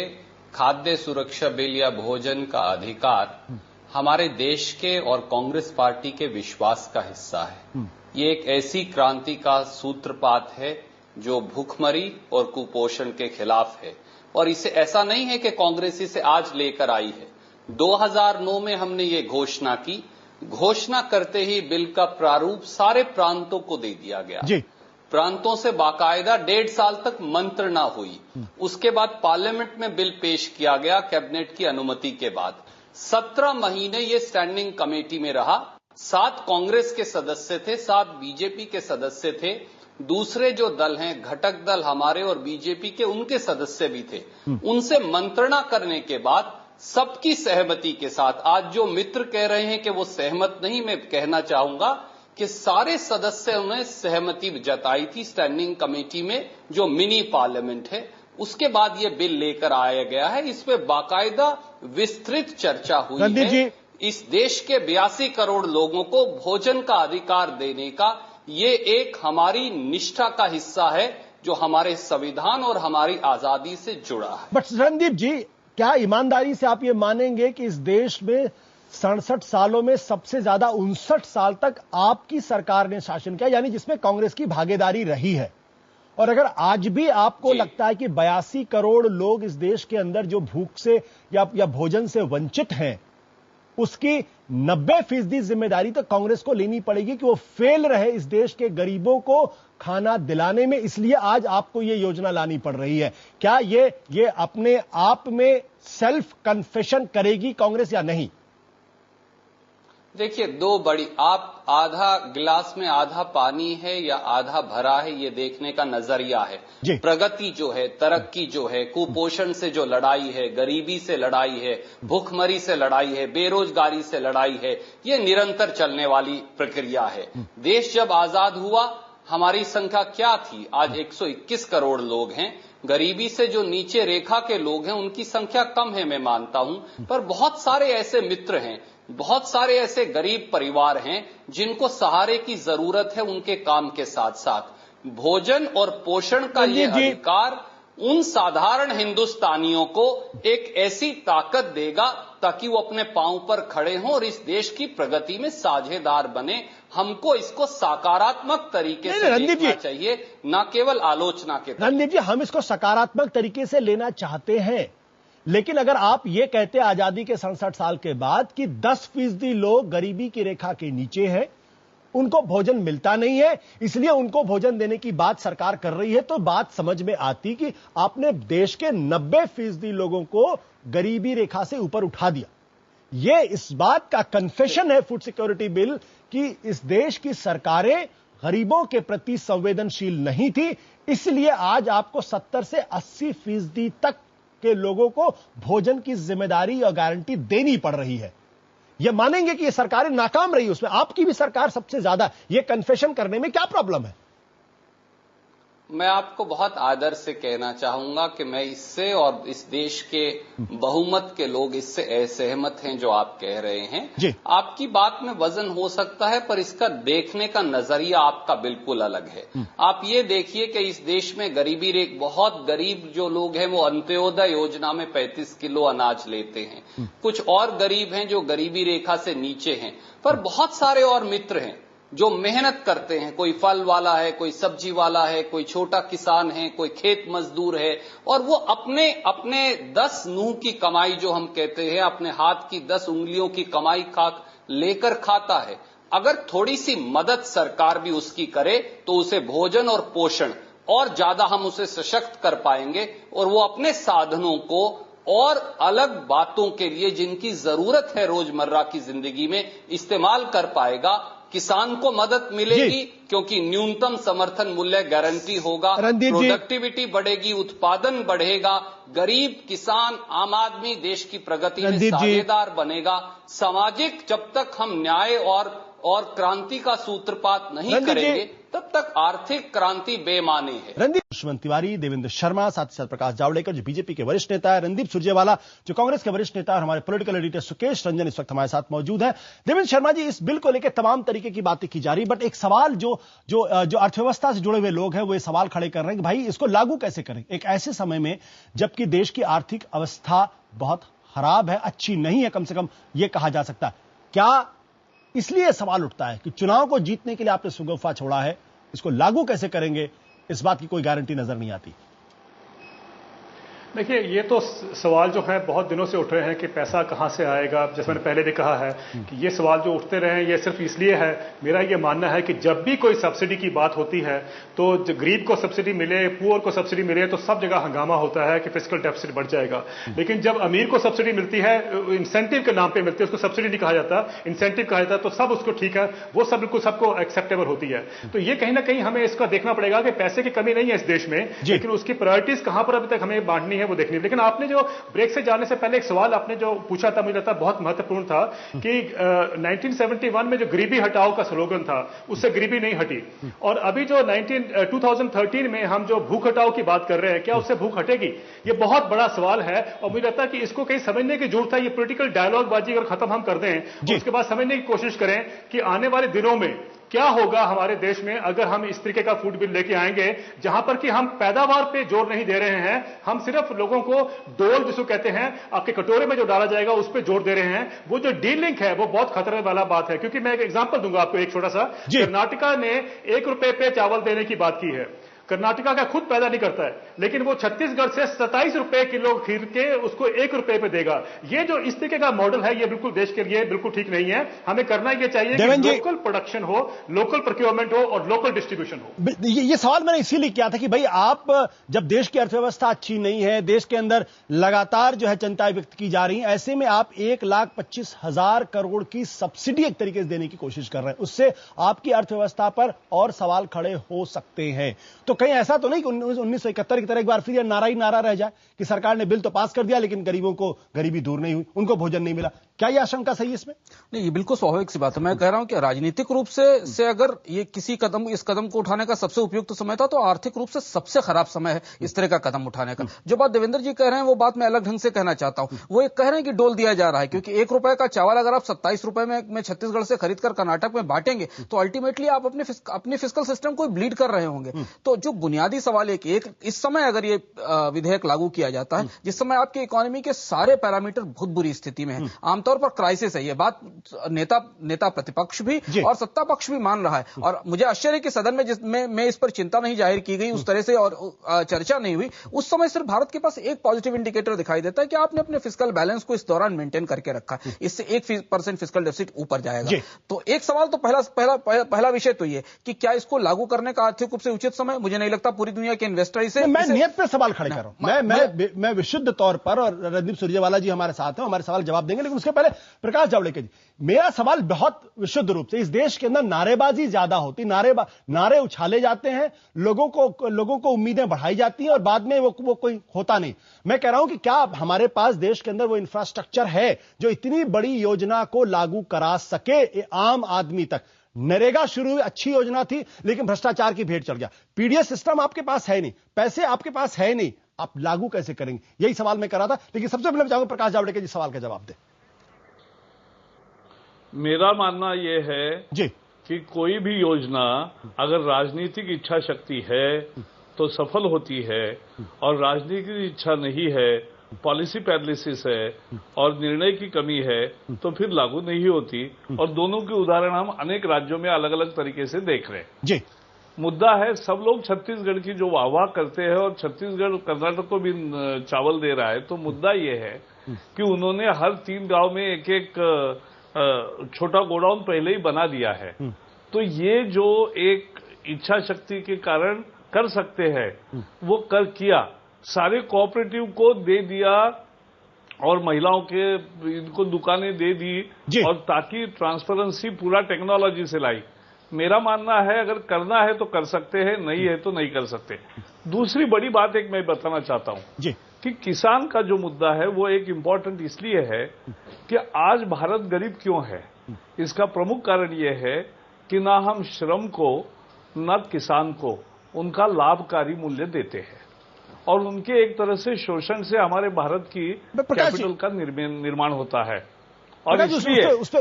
खाद्य सुरक्षा बिल या भोजन का अधिकार हमारे देश के और कांग्रेस पार्टी के विश्वास का हिस्सा है। ये एक ऐसी क्रांति का सूत्रपात है जो भूखमरी और कुपोषण के खिलाफ है, और इसे ऐसा नहीं है कि कांग्रेस इसे आज लेकर आई है। 2009 में हमने ये घोषणा की, घोषणा करते ही बिल का प्रारूप सारे प्रांतों को दे दिया गया जी। प्रांतों से बाकायदा 1.5 साल तक मंत्रणा हुई। उसके बाद पार्लियामेंट में बिल पेश किया गया कैबिनेट की अनुमति के बाद। 17 महीने ये स्टैंडिंग कमेटी में रहा। 7 कांग्रेस के सदस्य थे, 7 बीजेपी के सदस्य थे, दूसरे जो दल हैं घटक दल हमारे और बीजेपी के, उनके सदस्य भी थे। उनसे मंत्रणा करने के बाद सबकी सहमति के साथ, आज जो मित्र कह रहे हैं कि वो सहमत नहीं, मैं कहना चाहूंगा कि सारे सदस्यों ने सहमति जताई थी स्टैंडिंग कमेटी में, जो मिनी पार्लियामेंट है। उसके बाद ये बिल लेकर आया गया है। इस पे बाकायदा विस्तृत चर्चा हुई है। इस देश के 82 करोड़ लोगों को भोजन का अधिकार देने का ये एक हमारी निष्ठा का हिस्सा है, जो हमारे संविधान और हमारी आजादी से जुड़ा है। बट रणदीप जी, क्या ईमानदारी से आप ये मानेंगे कि इस देश में 67 सालों में सबसे ज्यादा 59 साल तक आपकी सरकार ने शासन किया, यानी जिसमें कांग्रेस की भागीदारी रही है? और अगर आज भी आपको लगता है कि 82 करोड़ लोग इस देश के अंदर जो भूख से या भोजन से वंचित हैं, उसकी 90% जिम्मेदारी तो कांग्रेस को लेनी पड़ेगी कि वो फेल रहे इस देश के गरीबों को खाना दिलाने में, इसलिए आज आपको ये योजना लानी पड़ रही है। क्या ये अपने आप में सेल्फ कन्फेशन करेगी कांग्रेस या नहीं? देखिए, 2 बड़ी, आप आधा गिलास में आधा पानी है या आधा भरा है, ये देखने का नजरिया है। प्रगति जो है, तरक्की जो है, कुपोषण से जो लड़ाई है, गरीबी से लड़ाई है, भूखमरी से लड़ाई है, बेरोजगारी से लड़ाई है, ये निरंतर चलने वाली प्रक्रिया है। देश जब आजाद हुआ, हमारी संख्या क्या थी? आज 121 करोड़ लोग हैं। गरीबी से जो नीचे रेखा के लोग हैं, उनकी संख्या कम है, मैं मानता हूं, पर बहुत सारे ऐसे मित्र हैं, बहुत सारे ऐसे गरीब परिवार हैं जिनको सहारे की जरूरत है। उनके काम के साथ साथ भोजन और पोषण का ये अधिकार उन साधारण हिंदुस्तानियों को एक ऐसी ताकत देगा ताकि वो अपने पांव पर खड़े हों और इस देश की प्रगति में साझेदार बने। हमको इसको सकारात्मक तरीके से देखना चाहिए, न केवल आलोचना के। रणदीप जी, हम इसको सकारात्मक तरीके से लेना चाहते हैं, लेकिन अगर आप ये कहते आजादी के 67 साल के बाद कि 10% लोग गरीबी की रेखा के नीचे हैं, उनको भोजन मिलता नहीं है, इसलिए उनको भोजन देने की बात सरकार कर रही है, तो बात समझ में आती कि आपने देश के 90% लोगों को गरीबी रेखा से ऊपर उठा दिया। ये इस बात का कन्फेशन है फूड सिक्योरिटी बिल कि इस देश की सरकारें गरीबों के प्रति संवेदनशील नहीं थी, इसलिए आज आपको 70 से 80% तक के लोगों को भोजन की जिम्मेदारी और गारंटी देनी पड़ रही है। यह मानेंगे कि ये सरकारें नाकाम रही, उसमें आपकी भी सरकार सबसे ज्यादा। यह कन्फेशन करने में क्या प्रॉब्लम है? मैं आपको बहुत आदर से कहना चाहूंगा कि मैं इससे और इस देश के बहुमत के लोग इससे असहमत हैं जो आप कह रहे हैं। आपकी बात में वजन हो सकता है, पर इसका देखने का नजरिया आपका बिल्कुल अलग है। आप ये देखिए कि इस देश में गरीबी रेखा, बहुत गरीब जो लोग हैं वो अंत्योदय योजना में 35 किलो अनाज लेते हैं। कुछ और गरीब हैं जो गरीबी रेखा से नीचे हैं, पर बहुत सारे और मित्र हैं जो मेहनत करते हैं। कोई फल वाला है, कोई सब्जी वाला है, कोई छोटा किसान है, कोई खेत मजदूर है, और वो अपने अपने 10 नूह की कमाई जो हम कहते हैं, अपने हाथ की 10 उंगलियों की कमाई लेकर खाता है। अगर थोड़ी सी मदद सरकार भी उसकी करे तो उसे भोजन और पोषण और ज्यादा हम उसे सशक्त कर पाएंगे, और वो अपने साधनों को और अलग बातों के लिए जिनकी जरूरत है रोजमर्रा की जिंदगी में इस्तेमाल कर पाएगा। किसान को मदद मिलेगी क्योंकि न्यूनतम समर्थन मूल्य गारंटी होगा, प्रोडक्टिविटी बढ़ेगी, उत्पादन बढ़ेगा, गरीब किसान आम आदमी देश की प्रगति में साझेदार बनेगा। सामाजिक जब तक हम न्याय और क्रांति का सूत्रपात नहीं करेंगे तब तक आर्थिक क्रांति बेमानी है। रणदीप तिवारी, देवेंद्र शर्मा, साथ ही साथ प्रकाश जावड़ेकर जो बीजेपी के वरिष्ठ नेता है, रणदीप सुरजेवाला जो कांग्रेस के वरिष्ठ नेता, और हमारे पॉलिटिकल एडिटर सुकेश रंजन इस वक्त हमारे साथ मौजूद है। देवेंद्र शर्मा जी, इस बिल को लेकर तमाम तरीके की बातें की जा रही, बट एक सवाल जो अर्थव्यवस्था से जुड़े हुए लोग हैं वो ये सवाल खड़े कर रहे हैं कि भाई इसको लागू कैसे करें एक ऐसे समय में जबकि देश की आर्थिक अवस्था बहुत खराब है, अच्छी नहीं है, कम से कम यह कहा जा सकता है। क्या इसलिए सवाल उठता है कि चुनाव को जीतने के लिए आपने सुगौफा छोड़ा है, इसको लागू कैसे करेंगे, इस बात की कोई गारंटी नजर नहीं आती। देखिए, ये तो सवाल जो है बहुत दिनों से उठ रहे हैं कि पैसा कहां से आएगा। जैसे मैंने पहले भी कहा है कि ये सवाल जो उठते रहे ये सिर्फ इसलिए है, मेरा ये मानना है कि जब भी कोई सब्सिडी की बात होती है तो गरीब को सब्सिडी मिले, पुअर को सब्सिडी मिले, तो सब जगह हंगामा होता है कि फिस्कल डेफिसिट बढ़ जाएगा। लेकिन जब अमीर को सब्सिडी मिलती है, इंसेंटिव के नाम पर मिलती है, उसको सब्सिडी नहीं कहा जाता, इंसेंटिव कहा जाता है, तो सब उसको ठीक है, वो सब बिल्कुल सबको एक्सेप्टेबल होती है। तो ये कहीं ना कहीं हमें इसका देखना पड़ेगा कि पैसे की कमी नहीं है इस देश में, लेकिन उसकी प्रायोरिटीज कहां पर अभी तक हमें बांटनी है वो देखनी है। लेकिन आपने जो ब्रेक से जाने से पहले एक सवाल आपने जो पूछा था, मुझे लगता है बहुत महत्वपूर्ण था कि 1971 में जो गरीबी हटाओ का स्लोगन था उससे गरीबी नहीं हटी, और अभी जो 2013 में हम जो भूख हटाओ की बात कर रहे हैं, क्या उससे भूख हटेगी? ये बहुत बड़ा सवाल है, और मुझे लगता है कि इसको कहीं समझने की जरूरत है। ये पॉलिटिकल डायलॉग बाजी अगर खत्म हम कर दें, उसके बाद समझने की कोशिश करें कि आने वाले दिनों में क्या होगा हमारे देश में अगर हम इस तरीके का फूड बिल लेके आएंगे जहां पर कि हम पैदावार पे जोर नहीं दे रहे हैं, हम सिर्फ लोगों को डोल जिसको कहते हैं आपके कटोरे में जो डाला जाएगा उस पे जोर दे रहे हैं। वो जो डीलिंग है वो बहुत खतरे वाला बात है, क्योंकि मैं एक एग्जांपल दूंगा आपको एक छोटा सा। कर्नाटका ने 1 रुपए पे चावल देने की बात की है। कर्नाटका का खुद पैदा नहीं करता है, लेकिन वो छत्तीसगढ़ से 27 रुपए किलो खरीद के उसको 1 रुपए पे देगा। ये जो इस तरीके का मॉडल है, ये बिल्कुल देश के लिए बिल्कुल ठीक नहीं है। हमें करना ये चाहिए कि लोकल प्रोडक्शन हो, लोकल प्रोक्योरमेंट हो और लोकल डिस्ट्रीब्यूशन हो। ये सवाल मैंने इसीलिए किया था कि भाई आप जब देश की अर्थव्यवस्था अच्छी नहीं है, देश के अंदर लगातार जो है चिंताएं व्यक्त की जा रही हैं, ऐसे में आप 1,25,000 करोड़ की सब्सिडी एक तरीके से देने की कोशिश कर रहे हैं, उससे आपकी अर्थव्यवस्था पर और सवाल खड़े हो सकते हैं। तो कहीं ऐसा तो नहीं कि 1971 की तरह एक बार फिर नारा ही नारा रह जाए कि सरकार ने बिल तो पास कर दिया लेकिन गरीबों को गरीबी दूर नहीं हुई, उनको भोजन नहीं मिला। क्या यह आशंका सही है इसमें? नहीं, ये बिल्कुल स्वाभाविक सी बात है। मैं कह रहा हूं कि राजनीतिक रूप से अगर ये इस कदम को उठाने का सबसे उपयुक्त समय था, तो आर्थिक रूप से सबसे खराब समय है इस तरह का कदम उठाने का। जो बात देवेंद्र जी कह रहे हैं वो बात मैं अलग ढंग से कहना चाहता हूं। वो एक कह रहे हैं कि डोल दिया जा रहा है, क्योंकि 1 रुपए का चावल अगर आप 27 रुपए में छत्तीसगढ़ से खरीदकर कर्नाटक में बांटेंगे तो अल्टीमेटली आप अपने फिस्कल सिस्टम को ब्लीड कर रहे होंगे। तो जो बुनियादी सवाल एक इस समय अगर ये विधेयक लागू किया जाता है, जिस समय आपकी इकोनॉमी के सारे पैरामीटर बहुत बुरी स्थिति में है, आमतौर पर क्राइसिस है, ये बात नेता प्रतिपक्ष भी और सत्ता पक्ष भी मान रहा है। और मुझे आश्चर्य कि सदन में इस पर चिंता नहीं जाहिर की गई, उस तरह से और चर्चा नहीं हुई। उस समय सिर्फ भारत के पास एक पॉजिटिव इंडिकेटर दिखाई देता है कि आपने अपने फिस्कल बैलेंस को इस दौरान मेंटेन करके रखा, इससे 1% फिस्कल डेफिसिट ऊपर जाएगा। तो एक सवाल तो पहला विषय तो ये कि क्या इसको लागू करने का आर्थिक रूप से उचित समय मुझे मुझे नहीं लगता पूरी दुनिया के इन्वेस्टर इसे मैं नियत पे सवाल खड़े कर रहा हूं। मैं विशुद्ध तौर पर, और रणदीप सुरजेवाला जी हमारे साथ हैं, हमारे सवाल जवाब देंगे, लेकिन उसके पहले प्रकाश जावड़ेकर जी, मेरा सवाल बहुत विशुद्ध रूप से, इस देश के अंदर नारेबाजी ज्यादा होती, नारे उछाले जाते हैं, लोगों को उम्मीदें बढ़ाई जाती हैं और बाद में वो कोई होता नहीं। मैं कह रहा हूं कि क्या हमारे पास देश के अंदर वो इंफ्रास्ट्रक्चर है जो इतनी बड़ी योजना को लागू करा सके आम आदमी तक? नरेगा शुरू हुई, अच्छी योजना थी, लेकिन भ्रष्टाचार की भेंट चढ़ गया। पीडीएस सिस्टम आपके पास है नहीं, पैसे आपके पास है नहीं, आप लागू कैसे करेंगे? यही सवाल मैं कर रहा था। लेकिन सबसे पहले मैं चाहूंगा प्रकाश जावड़ेकर जी सवाल का जवाब दें। मेरा मानना यह है जी कि कोई भी योजना अगर राजनीतिक इच्छा शक्ति है तो सफल होती है, और राजनीतिक इच्छा नहीं है, पॉलिसी पैरालिसिस है और निर्णय की कमी है, तो फिर लागू नहीं होती। और दोनों के उदाहरण हम अनेक राज्यों में अलग अलग तरीके से देख रहे हैं। जी मुद्दा है, सब लोग छत्तीसगढ़ की जो वाहवाह करते हैं और छत्तीसगढ़ कर्नाटक को भी चावल दे रहा है, तो मुद्दा ये है कि उन्होंने हर 3 गांव में एक एक छोटा गोडाउन पहले ही बना दिया है। तो ये जो एक इच्छा शक्ति के कारण कर सकते हैं वो किया, सारे कोऑपरेटिव को दे दिया और महिलाओं के इनको दुकानें दे दी, और ताकि ट्रांसपेरेंसी पूरा टेक्नोलॉजी से लाई। मेरा मानना है अगर करना है तो कर सकते हैं, नहीं है तो नहीं कर सकते। दूसरी बड़ी बात एक मैं बताना चाहता हूं कि किसान का जो मुद्दा है वो एक इम्पॉर्टेंट इसलिए है कि आज भारत गरीब क्यों है। इसका प्रमुख कारण यह है कि ना हम श्रम को न किसान को उनका लाभकारी मूल्य देते हैं, और उनके एक तरह से शोषण से हमारे भारत की कैपिटल का निर्माण होता है। और इसलिए उस पे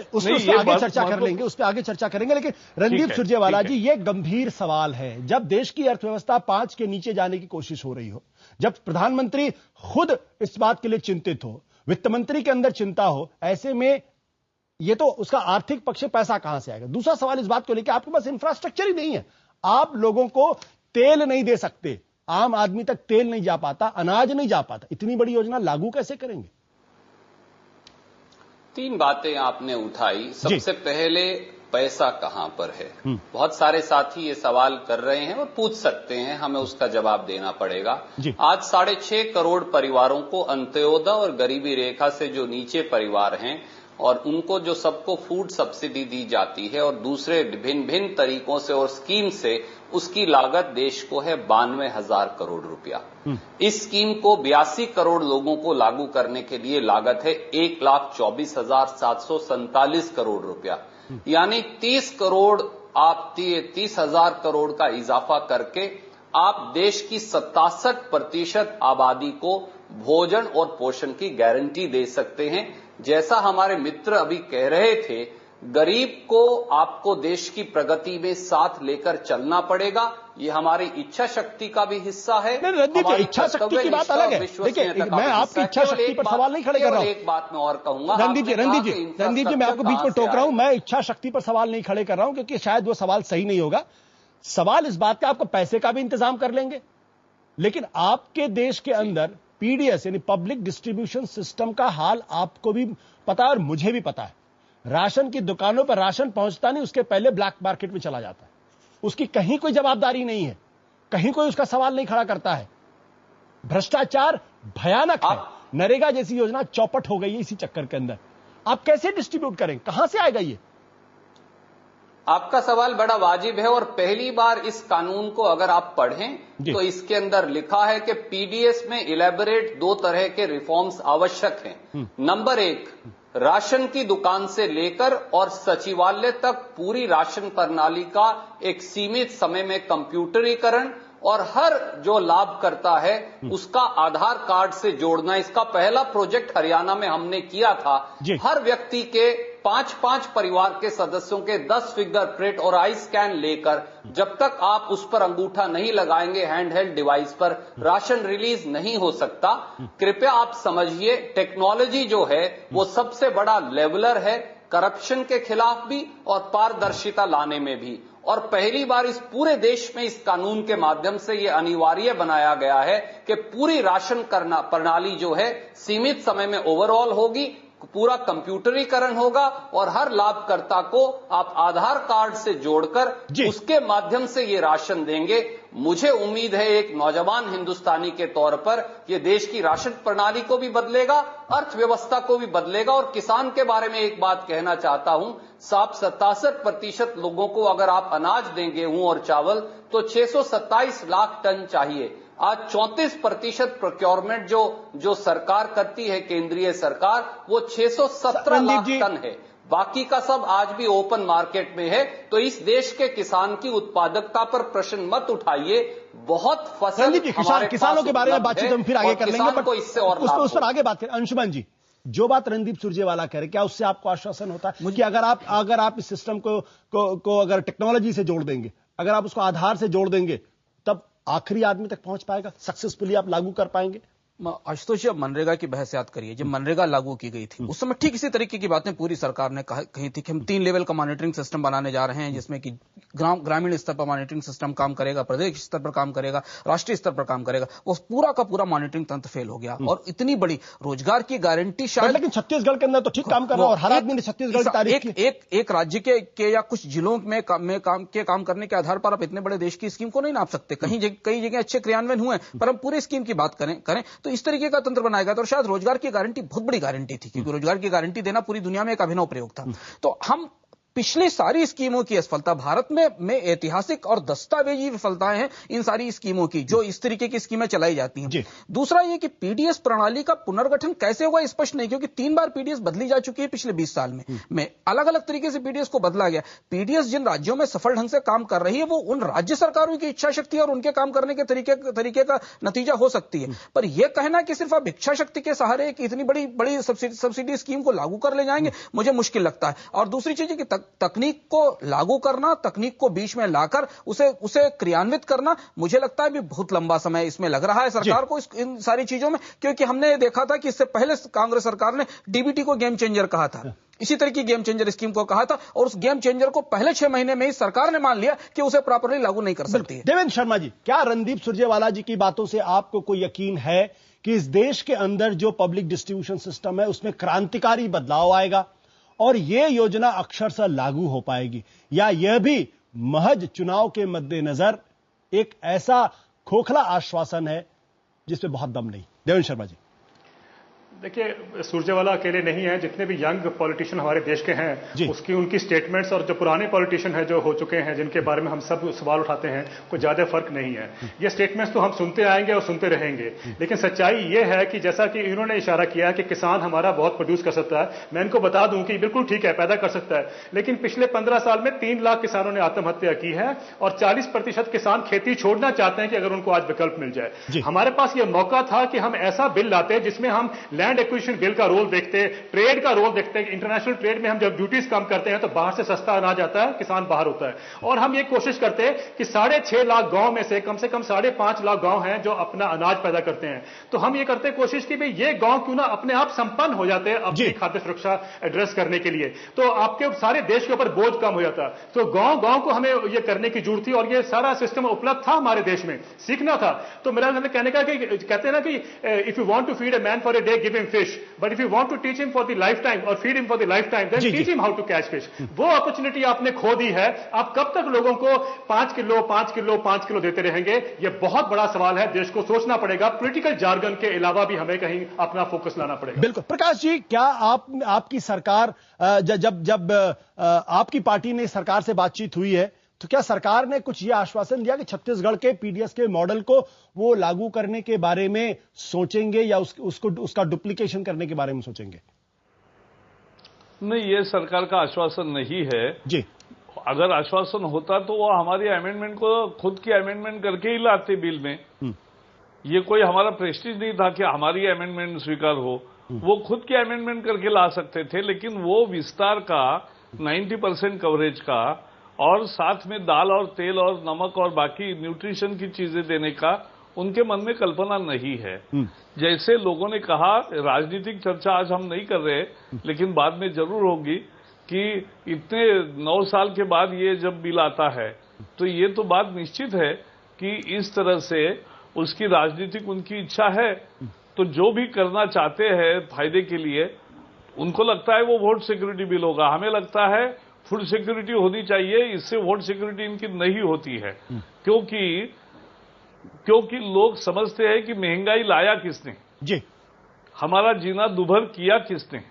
आगे चर्चा कर लेंगे, उस पे आगे चर्चा करेंगे। लेकिन रणदीप सुरजेवाला जी, ये गंभीर सवाल है। जब देश की अर्थव्यवस्था 5 के नीचे जाने की कोशिश हो रही हो, जब प्रधानमंत्री खुद इस बात के लिए चिंतित हो, वित्त मंत्री के अंदर चिंता हो, ऐसे में ये तो उसका आर्थिक पक्ष से पैसा कहां से आएगा? दूसरा सवाल इस बात को लेकर, आपके पास इंफ्रास्ट्रक्चर ही नहीं है, आप लोगों को तेल नहीं दे सकते, आम आदमी तक तेल नहीं जा पाता, अनाज नहीं जा पाता, इतनी बड़ी योजना लागू कैसे करेंगे? 3 बातें आपने उठाई। सबसे पहले पैसा कहां पर है? बहुत सारे साथी ये सवाल कर रहे हैं और पूछ सकते हैं, हमें उसका जवाब देना पड़ेगा। आज 6.5 करोड़ परिवारों को अंत्योदय और गरीबी रेखा से जो नीचे परिवार हैं, और उनको जो सबको फूड सब्सिडी दी जाती है और दूसरे भिन्न तरीकों से और स्कीम से, उसकी लागत देश को है 92,000 करोड़ रुपया। इस स्कीम को 82 करोड़ लोगों को लागू करने के लिए लागत है 1,24,747 करोड़ रुपया। यानी 30,000 करोड़ का इजाफा करके आप देश की 67% आबादी को भोजन और पोषण की गारंटी दे सकते हैं। जैसा हमारे मित्र अभी कह रहे थे, गरीब को आपको देश की प्रगति में साथ लेकर चलना पड़ेगा। ये हमारी इच्छा शक्ति का भी हिस्सा है। इच्छा शक्ति की बात अलग है। देखिए, मैं आपकी इच्छा शक्ति पर सवाल नहीं खड़े कर रहा हूं। एक बात मैं और कहूंगा, रणदीप जी, मैं आपको बीच में टोक रहा हूं। मैं इच्छा शक्ति पर सवाल नहीं खड़े कर रहा हूं, क्योंकि शायद वो सवाल सही नहीं होगा। सवाल इस बात का, आपको पैसे का भी इंतजाम कर लेंगे, लेकिन आपके देश के अंदर पीडीएस यानी पब्लिक डिस्ट्रीब्यूशन सिस्टम का हाल आपको भी पता है और मुझे भी पता है। राशन की दुकानों पर राशन पहुंचता नहीं, उसके पहले ब्लैक मार्केट में चला जाता है। उसकी कहीं कोई जवाबदारी नहीं है, कहीं कोई उसका सवाल नहीं खड़ा करता है। भ्रष्टाचार भयानक है। नरेगा जैसी योजना चौपट हो गई है इसी चक्कर के अंदर। आप कैसे डिस्ट्रीब्यूट करें, कहां से आएगा ये? आपका सवाल बड़ा वाजिब है, और पहली बार इस कानून को अगर आप पढ़ें तो इसके अंदर लिखा है कि पीडीएस में इलेबोरेट 2 तरह के रिफॉर्म्स आवश्यक हैं। नंबर 1, राशन की दुकान से लेकर और सचिवालय तक पूरी राशन प्रणाली का एक सीमित समय में कंप्यूटरीकरण, और हर जो लाभ करता है उसका आधार कार्ड से जोड़ना। इसका पहला प्रोजेक्ट हरियाणा में हमने किया था। हर व्यक्ति के 5-5 परिवार के सदस्यों के 10 फिंगरप्रिंट और आई स्कैन लेकर, जब तक आप उस पर अंगूठा नहीं लगाएंगे हैंडहेल्ड डिवाइस पर, राशन रिलीज नहीं हो सकता। कृपया आप समझिए, टेक्नोलॉजी जो है वो सबसे बड़ा लेवलर है, करप्शन के खिलाफ भी और पारदर्शिता लाने में भी। और पहली बार इस पूरे देश में इस कानून के माध्यम से यह अनिवार्य बनाया गया है कि पूरी राशन प्रणाली जो है सीमित समय में ओवरऑल होगी। पूरा कंप्यूटरीकरण होगा और हर लाभकर्ता को आप आधार कार्ड से जोड़कर उसके माध्यम से ये राशन देंगे। मुझे उम्मीद है एक नौजवान हिंदुस्तानी के तौर पर ये देश की राशन प्रणाली को भी बदलेगा, अर्थव्यवस्था को भी बदलेगा। और किसान के बारे में एक बात कहना चाहता हूं, 67% लोगों को अगर आप अनाज दें, गेहूं और चावल, तो 627 लाख टन चाहिए। आज 34% प्रोक्योरमेंट जो सरकार करती है, केंद्रीय सरकार, वो 617 लाख टन है। बाकी का सब आज भी ओपन मार्केट में है। तो इस देश के किसान की उत्पादकता पर प्रश्न मत उठाइए। बहुत फसल किसानों के बारे में बातचीत हम फिर आगे कर लेंगे, बट इससे और उस पर आगे बात करें। अंशुमन जी, जो बात रणदीप सुरजेवाला कह रहे, क्या उससे आपको आश्वासन होता है कि अगर आप इस सिस्टम को अगर टेक्नोलॉजी से जोड़ देंगे, अगर आप उसको आधार से जोड़ देंगे, तब आखिरी आदमी तक पहुंच पाएगा, सक्सेसफुली आप लागू कर पाएंगे? आशुतोष जी, अब मनरेगा की बहस याद करिए। जब मनरेगा लागू की गई थी उस समय ठीक इसी तरीके की बातें पूरी सरकार ने कही थी कि हम 3 लेवल का मॉनिटरिंग सिस्टम बनाने जा रहे हैं, जिसमें कि ग्रामीण स्तर पर मॉनिटरिंग सिस्टम काम करेगा, प्रदेश स्तर पर काम करेगा, राष्ट्रीय स्तर पर काम करेगा। वो पूरा का पूरा मॉनिटरिंग तंत्र फेल हो गया और इतनी बड़ी रोजगार की गारंटी शायद, लेकिन छत्तीसगढ़ के अंदर तो ठीक काम कर रहा है और हर आदमी ने छत्तीसगढ़ की तारीफ की। एक राज्य के या कुछ जिलों में काम करने के आधार पर आप इतने बड़े देश की स्कीम को नहीं नाप सकते। कई जगह अच्छे क्रियान्वयन हुए, पर हम पूरे स्कीम की बात करें तो इस तरीके का तंत्र बनाएगा। तो शायद रोजगार की गारंटी बहुत बड़ी गारंटी थी, क्योंकि रोजगार की गारंटी देना पूरी दुनिया में एक अभिनव प्रयोग था। तो हम पिछली सारी स्कीमों की असफलता, भारत में ऐतिहासिक और दस्तावेजी विफलताएं हैं इन सारी स्कीमों की, जो इस तरीके की स्कीमें चलाई जाती हैं। दूसरा ये कि पीडीएस प्रणाली का पुनर्गठन कैसे होगा स्पष्ट नहीं, क्योंकि 3 बार पीडीएस बदली जा चुकी है पिछले 20 साल में अलग अलग तरीके से पीडीएस को बदला गया। पीडीएस जिन राज्यों में सफल ढंग से काम कर रही है, वो उन राज्य सरकारों की इच्छा शक्ति और उनके काम करने के तरीके का नतीजा हो सकती है। पर यह कहना कि सिर्फ आप इच्छा शक्ति के सहारे एक इतनी बड़ी सब्सिडी स्कीम को लागू कर ले जाएंगे, मुझे मुश्किल लगता है। और दूसरी चीज है कि तकनीक को लागू करना, तकनीक को बीच में लाकर उसे क्रियान्वित करना, मुझे लगता है भी बहुत लंबा समय इसमें लग रहा है सरकार को इन सारी चीजों में। क्योंकि हमने देखा था कि इससे पहले कांग्रेस सरकार ने डीबीटी को गेम चेंजर कहा था, इसी तरह की गेम चेंजर स्कीम को कहा था, और उस गेम चेंजर को पहले 6 महीने में ही सरकार ने मान लिया कि उसे प्रॉपर्ली लागू नहीं कर सकती है। देवेंद्र शर्मा जी, क्या रणदीप सुरजेवाला जी की बातों से आपको कोई यकीन है कि इस देश के अंदर जो पब्लिक डिस्ट्रीब्यूशन सिस्टम है उसमें क्रांतिकारी बदलाव आएगा और यह योजना अक्षरशः लागू हो पाएगी, या यह भी महज चुनाव के मद्देनजर एक ऐसा खोखला आश्वासन है जिसमें बहुत दम नहीं? देवेंद्र शर्मा जी। देखिए, सुरजेवाला अकेले नहीं है, जितने भी यंग पॉलिटिशियन हमारे देश के हैं उनकी स्टेटमेंट्स और जो पुराने पॉलिटिशियन हैं जो हो चुके हैं, जिनके बारे में हम सब सवाल उठाते हैं, कोई ज्यादा फर्क नहीं है। ये स्टेटमेंट्स तो हम सुनते आएंगे और सुनते रहेंगे, लेकिन सच्चाई ये है कि जैसा कि इन्होंने इशारा किया कि किसान हमारा बहुत प्रोड्यूस कर सकता है, मैं इनको बता दूं कि बिल्कुल ठीक है, पैदा कर सकता है, लेकिन पिछले 15 साल में 3 लाख किसानों ने आत्महत्या की है और 40% किसान खेती छोड़ना चाहते हैं कि अगर उनको आज विकल्प मिल जाए। हमारे पास यह मौका था कि हम ऐसा बिल लाते जिसमें हम लैंड एक्विजिशन बिल का रोल देखते, ट्रेड का रोल देखते। इंटरनेशनल ट्रेड में हम जब ड्यूटीज कम करते हैं तो बाहर से सस्ता अनाज आता है, किसान बाहर होता है। और हम ये कोशिश करते हैं कि 6.5 लाख गांव में से कम 5.5 लाख गांव हैं जो अपना अनाज पैदा करते हैं। तो हम ये करते कोशिश कि भाई ये गांव क्यों ना अपने आप संपन्न हो जाते हैं अपनी खाद्य सुरक्षा एड्रेस करने के लिए, तो आपके सारे देश के ऊपर बोझ कम हो जाता। तो गांव गांव को हमें ये करने की जरूरत थी और ये सारा सिस्टम उपलब्ध था हमारे देश में, सीखना था। तो मेरा कहने का कि कहते हैं ना कि if you want to feed a man for a day give him fish, but if you want to teach him for the lifetime और feed him for the lifetime, then teach him how to catch fish. वो अपॉर्चुनिटी आपने खो दी है। आप कब तक लोगों को 5 किलो देते रहेंगे? ये बहुत बड़ा सवाल है, देश को सोचना पड़ेगा। पॉलिटिकल जार्गन के अलावा भी हमें कहीं अपना फोकस लाना पड़ेगा। बिल्कुल। प्रकाश जी, क्या आपकी सरकार जब आपकी पार्टी ने सरकार से बातचीत हुई है तो क्या सरकार ने कुछ यह आश्वासन दिया कि छत्तीसगढ़ के पीडीएस के मॉडल को वो लागू करने के बारे में सोचेंगे या उसका डुप्लीकेशन करने के बारे में सोचेंगे? नहीं, ये सरकार का आश्वासन नहीं है जी। अगर आश्वासन होता तो वो हमारी अमेंडमेंट को खुद की अमेंडमेंट करके ही लाते बिल में। ये कोई हमारा प्रेस्टीज नहीं था कि हमारी अमेंडमेंट स्वीकार हो, वो खुद की अमेंडमेंट करके ला सकते थे। लेकिन वो विस्तार का 90% कवरेज का और साथ में दाल और तेल और नमक और बाकी न्यूट्रिशन की चीजें देने का उनके मन में कल्पना नहीं है। जैसे लोगों ने कहा, राजनीतिक चर्चा आज हम नहीं कर रहे, लेकिन बाद में जरूर होगी कि इतने 9 साल के बाद ये जब बिल आता है तो ये तो बात निश्चित है कि इस तरह से उसकी राजनीतिक उनकी इच्छा है, तो जो भी करना चाहते हैं फायदे के लिए उनको लगता है वो वोट सिक्योरिटी बिल होगा, हमें लगता है फूड सिक्योरिटी होनी चाहिए, इससे वोट सिक्योरिटी इनकी नहीं होती है। क्योंकि लोग समझते हैं कि महंगाई लाया किसने जी, हमारा जीना दुभर किया किसने,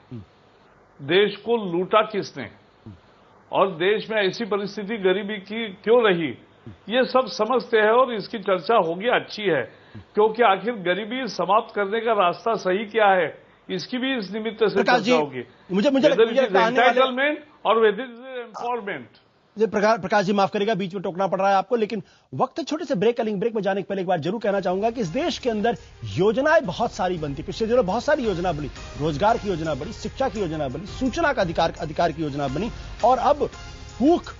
देश को लूटा किसने, और देश में ऐसी परिस्थिति गरीबी की क्यों रही, ये सब समझते हैं और इसकी चर्चा होगी, अच्छी है। क्योंकि आखिर गरीबी समाप्त करने का रास्ता सही क्या है, इसकी भी इस निमित्त से चर्चा होगी। मुझे एंटाइटलमेंट और weather is empowerment. Prakash ji माफ करेगा, बीच में टोकना पड़ रहा है आपको, लेकिन वक्त छोटे से ब्रेक में जाने के पहले एक बार जरूर कहना चाहूंगा कि इस देश के अंदर योजनाएं बहुत सारी बनती, पिछले दिनों बहुत सारी योजना बनी, रोजगार की योजना बनी, शिक्षा की योजना बनी, सूचना का अधिकार की योजना बनी, और अब भूख